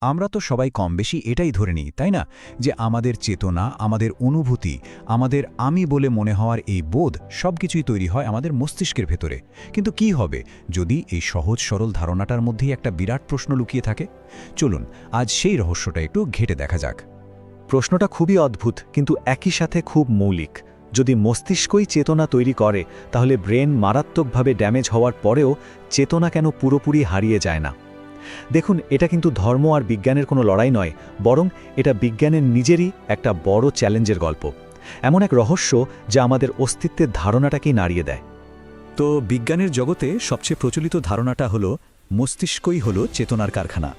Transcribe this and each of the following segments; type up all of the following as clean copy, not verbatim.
আমরা তো সবাই কম বেশি এটাই ধরে নিই, তাই না, যে আমাদের চেতনা, আমাদের অনুভূতি, আমাদের আমি বলে মনে হওয়ার এই বোধ সবকিছুই তৈরি হয় আমাদের মস্তিষ্কের ভেতরে। কিন্তু কি হবে যদি এই সহজ সরল ধারণাটার মধ্যেই একটা বিরাট প্রশ্ন লুকিয়ে থাকে? চলুন আজ সেই রহস্যটা একটু ঘেঁটে দেখা যাক। প্রশ্নটা খুবই অদ্ভুত, কিন্তু একই সাথে খুব মৌলিক। যদি মস্তিষ্কই চেতনা তৈরি করে, তাহলে ব্রেন মারাত্মকভাবে ড্যামেজ হওয়ার পরেও চেতনা কেন পুরোপুরি হারিয়ে যায় না? দেখুন, এটা কিন্তু ধর্ম আর বিজ্ঞানের কোনো লড়াই নয়, বরং এটা বিজ্ঞানের নিজেরই একটা বড় চ্যালেঞ্জের গল্প। এমন এক রহস্য যা আমাদের অস্তিত্বের ধারণাটাকেই নাড়িয়ে দেয়। তো বিজ্ঞানের জগতে সবচেয়ে প্রচলিত ধারণাটা হলো মস্তিষ্কই হলো চেতনার কারখানা।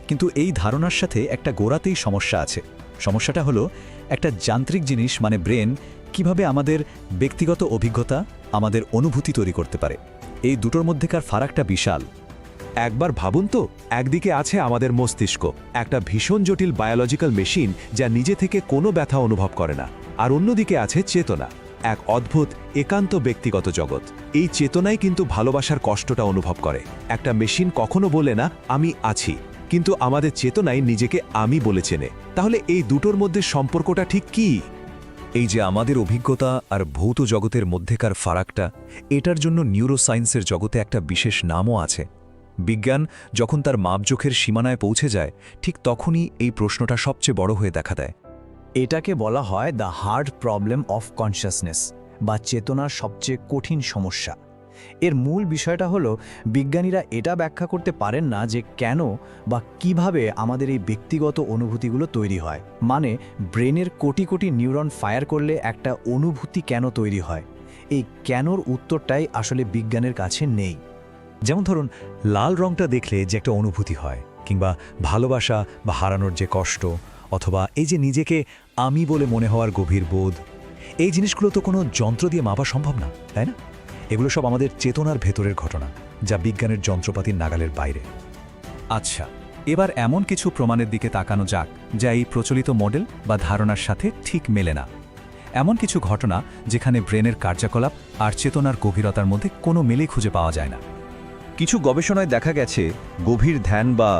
কিন্তু এই ধারণার সাথে একটা গোড়াতেই সমস্যা আছে। সমস্যাটা হলো একটা যান্ত্রিক জিনিস মানে ব্রেন কিভাবে আমাদের ব্যক্তিগত অভিজ্ঞতা, আমাদের অনুভূতি তৈরি করতে পারে। এই দুটোর মধ্যেকার ফারাকটা বিশাল। একবার ভাবুন তো, একদিকে আছে আমাদের মস্তিষ্ক, একটা ভীষণ জটিল বায়োলজিক্যাল মেশিন যা নিজে থেকে কোনো ব্যথা অনুভব করে না, আর অন্যদিকে আছে চেতনা, এক অদ্ভুত একান্ত ব্যক্তিগত জগৎ। এই চেতনাই কিন্তু ভালোবাসার কষ্টটা অনুভব করে। একটা মেশিন কখনো বলে না আমি আছি, কিন্তু আমাদের চেতনাই নিজেকে আমি বলে চেনে। তাহলে এই দুটোর মধ্যে সম্পর্কটা ঠিক কি? এই যে আমাদের অভিজ্ঞতা আর ভৌত জগতের মধ্যেকার ফারাকটা, এটার জন্য নিউরোসায়েন্সের জগতে একটা বিশেষ নামও আছে। বিজ্ঞান যখন তার মাপজোখের সীমানায় পৌঁছে যায়, ঠিক তখনই এই প্রশ্নটা সবচেয়ে বড় হয়ে দেখা দেয়। এটাকে বলা হয় the hard problem of consciousness, বা চেতনার সবচেয়ে কঠিন সমস্যা। এর মূল বিষয়টা হলো, বিজ্ঞানীরা এটা ব্যাখ্যা করতে পারেন না যে কেন বা কিভাবে আমাদের এই ব্যক্তিগত অনুভূতিগুলো তৈরি হয়। মানে ব্রেনের কোটি কোটি নিউরন ফায়ার করলে একটা অনুভূতি কেন তৈরি হয়, এই কেনর উত্তরটাই আসলে বিজ্ঞানের কাছে নেই। যেমন ধরুন, লাল রংটা দেখলে যে একটা অনুভূতি হয়, কিংবা ভালোবাসা বা হারানোর যে কষ্ট, অথবা এই যে নিজেকে আমি বলে মনে হওয়ার গভীর বোধ, এই জিনিসগুলো তো কোনো যন্ত্র দিয়ে মাপা সম্ভব না, তাই না? এগুলো সব আমাদের চেতনার ভেতরের ঘটনা, যা বিজ্ঞানের যন্ত্রপাতির নাগালের বাইরে। আচ্ছা, এবার এমন কিছু প্রমাণের দিকে তাকানো যাক যা এই প্রচলিত মডেল বা ধারণার সাথে ঠিক মেলে না। এমন কিছু ঘটনা যেখানে ব্রেনের কার্যকলাপ আর চেতনার গভীরতার মধ্যে কোনো মিলই খুঁজে পাওয়া যায় না। কিছু গবেষণায় দেখা গেছে, গভীর ধ্যান বা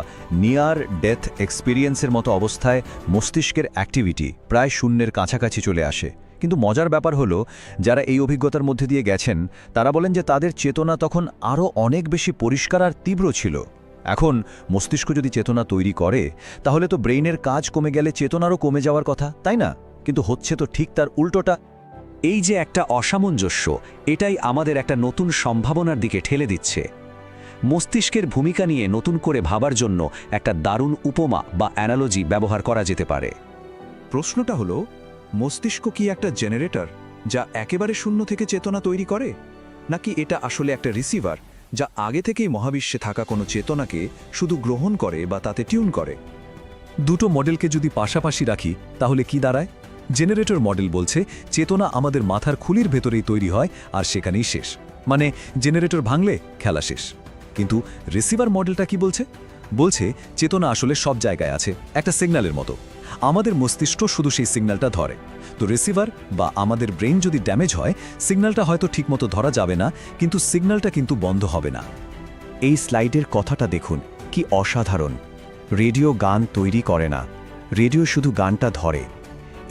নিয়ার ডেথ এক্সপিরিয়েন্সের মতো অবস্থায় মস্তিষ্কের অ্যাক্টিভিটি প্রায় শূন্যের কাছাকাছি চলে আসে। কিন্তু মজার ব্যাপার হলো, যারা এই অভিজ্ঞতার মধ্যে দিয়ে গেছেন তারা বলেন যে তাদের চেতনা তখন আরও অনেক বেশি পরিষ্কার আর তীব্র ছিল। এখন মস্তিষ্ক যদি চেতনা তৈরি করে, তাহলে তো ব্রেইনের কাজ কমে গেলে চেতনারও কমে যাওয়ার কথা, তাই না? কিন্তু হচ্ছে তো ঠিক তার উল্টোটা। এই যে একটা অসামঞ্জস্য, এটাই আমাদের একটা নতুন সম্ভাবনার দিকে ঠেলে দিচ্ছে। মস্তিষ্কের ভূমিকা নিয়ে নতুন করে ভাবার জন্য একটা দারুণ উপমা বা অ্যানালজি ব্যবহার করা যেতে পারে। প্রশ্নটা হলো, মস্তিষ্ক কি একটা জেনারেটর যা একেবারে শূন্য থেকে চেতনা তৈরি করে, নাকি এটা আসলে একটা রিসিভার যা আগে থেকেই মহাবিশ্বে থাকা কোনো চেতনাকে শুধু গ্রহণ করে বা তাতে টিউন করে? দুটো মডেলকে যদি পাশাপাশি রাখি, তাহলে কি দাঁড়ায়? জেনারেটর মডেল বলছে চেতনা আমাদের মাথার খুলির ভেতরেই তৈরি হয় আর সেখানেই শেষ, মানে জেনারেটর ভাঙলে খেলা শেষ। কিন্তু রিসিভার মডেলটা কি বলছে? বলছে চেতনা আসলে সব জায়গায় আছে, একটা সিগন্যালের মতো। আমাদের মস্তিষ্ক শুধু সেই সিগন্যালটা ধরে। তো রিসিভার বা আমাদের ব্রেন যদি ড্যামেজ হয়, সিগন্যালটা হয়তো ঠিকমতো ধরা যাবে না, কিন্তু সিগন্যালটা কিন্তু বন্ধ হবে না। এই স্লাইডের কথাটা দেখুন, কি অসাধারণ। রেডিও গান তৈরি করে না, রেডিও শুধু গানটা ধরে।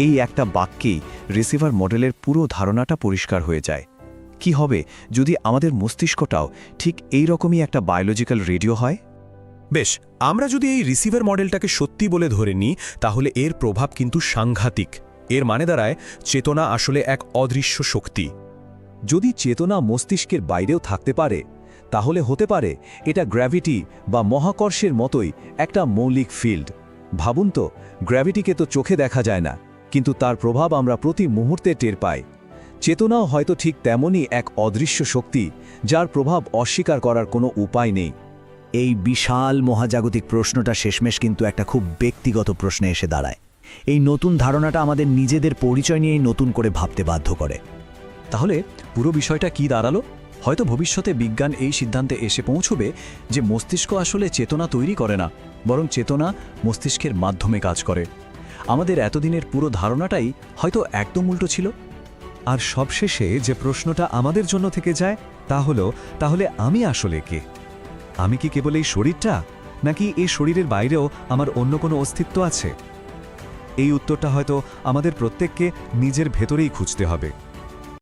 এই একটা বাক্যেই রিসিভার মডেলের পুরো ধারণাটা পরিষ্কার হয়ে যায়। কি হবে যদি আমাদের মস্তিষ্কটাও ঠিক এই রকমই একটা বায়োলজিক্যাল রেডিও হয়? বেশ, আমরা যদি এই রিসিভার মডেলটাকে সত্যি বলে ধরে নিই, তাহলে এর প্রভাব কিন্তু সাংঘাতিক। এর মানে দাঁড়ায় চেতনা আসলে এক অদৃশ্য শক্তি। যদি চেতনা মস্তিষ্কের বাইরেও থাকতে পারে, তাহলে হতে পারে এটা গ্র্যাভিটি বা মহাকর্ষের মতোই একটা মৌলিক ফিল্ড। ভাবুন তো, গ্র্যাভিটিকে তো চোখে দেখা যায় না, কিন্তু তার প্রভাব আমরা প্রতি মুহূর্তে টের পাই। চেতনাও হয়তো ঠিক তেমনই এক অদৃশ্য শক্তি, যার প্রভাব অস্বীকার করার কোনো উপায় নেই। এই বিশাল মহাজাগতিক প্রশ্নটা শেষমেশ কিন্তু একটা খুব ব্যক্তিগত প্রশ্নে এসে দাঁড়ায়। এই নতুন ধারণাটা আমাদের নিজেদের পরিচয় নিয়েই নতুন করে ভাবতে বাধ্য করে। তাহলে পুরো বিষয়টা কি দাঁড়ালো? হয়তো ভবিষ্যতে বিজ্ঞান এই সিদ্ধান্তে এসে পৌঁছবে যে মস্তিষ্ক আসলে চেতনা তৈরি করে না, বরং চেতনা মস্তিষ্কের মাধ্যমে কাজ করে। আমাদের এতদিনের পুরো ধারণাটাই হয়তো একদম উল্টো ছিল। আর সবশেষে যে প্রশ্নটা আমাদের জন্য থেকে যায় তা হলো, তাহলে আমি আসলে কে? আমি কি কেবল এই শরীরটা, নাকি এই শরীরের বাইরেও আমার অন্য কোনো অস্তিত্ব আছে? এই উত্তরটা হয়তো আমাদের প্রত্যেককে নিজের ভেতরেই খুঁজতে হবে।